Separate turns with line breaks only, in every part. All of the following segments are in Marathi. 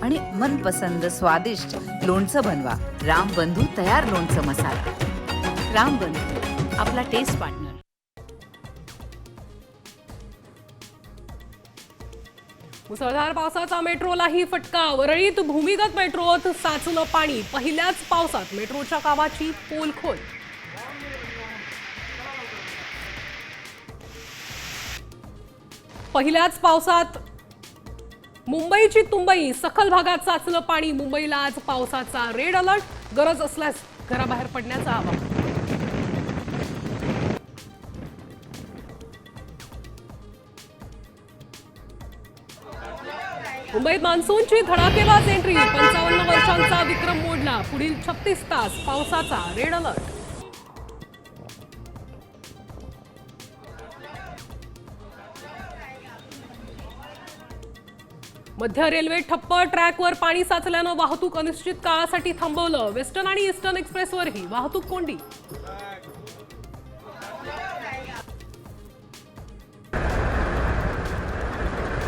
आणि मनपसंद स्वादिष्ट लोणचं बनवा। रामबंधू तयार लोणचं मसाला।
रामबंधू, आपला टेस्ट पार्टनर।
मुसळधार पावसाचा मेट्रोलाही फटका। वरळीत भूमिगत मेट्रोत साचलं पाणी। पहिल्याच पावसात मेट्रोच्या कामाची पोलखोल। पहिल्याच पावसात मुंबईची तुंबई, सखल भागात साचलं पाणी। मुंबईला आज पावसाचा रेड अलर्ट। गरज असल्यास घराबाहेर पडण्याचं आवाहन। मुंबईत मान्सूनची धडाकेबाज एंट्री। 55 वर्षांचा विक्रम मोडला। पुढील 36 तास पावसाचा रेड अलर्ट। मध्य रेल्वे ठप्प। ट्रॅकवर पाणी साचल्यानं वाहतूक अनिश्चित काळासाठी थांबवलं। वेस्टर्न आणि ईस्टर्न एक्सप्रेसवरही वाहतूक कोंडी।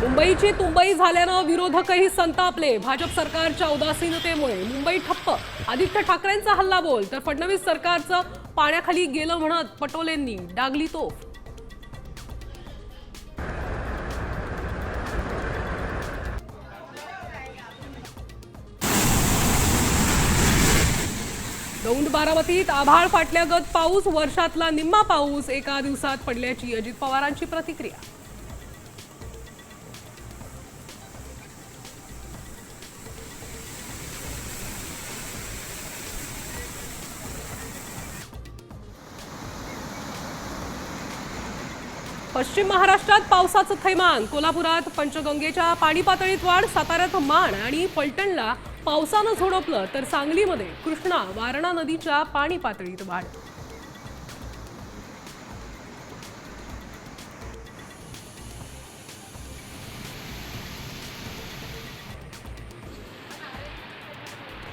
मुंबईची तुंबई झाल्यानं विरोधकही संतापले। भाजप सरकारच्या उदासीनतेमुळे मुंबई ठप्प। आदित्य ठाकरेंचा हल्लाबोल, तर फडणवीस सरकारचं पाण्याखाली गेलं म्हणत पटोलेंनी डागली तोफ। दौंड बारामतीत आभाळ फाटल्यागत पाऊस। वर्षातला निम्मा पाऊस एका दिवसात पडल्याची अजित पवारांची प्रतिक्रिया। पश्चिम महाराष्ट्रात पावसाचं थैमान। कोल्हापुरात पंचगंगेच्या पाणी पातळीत वाढ। साताऱ्यात माण आणि फलटणला पावसानं झोडपलं, तर सांगलीमध्ये कृष्णा वारणा नदीच्या पाणी पातळीत वाढ।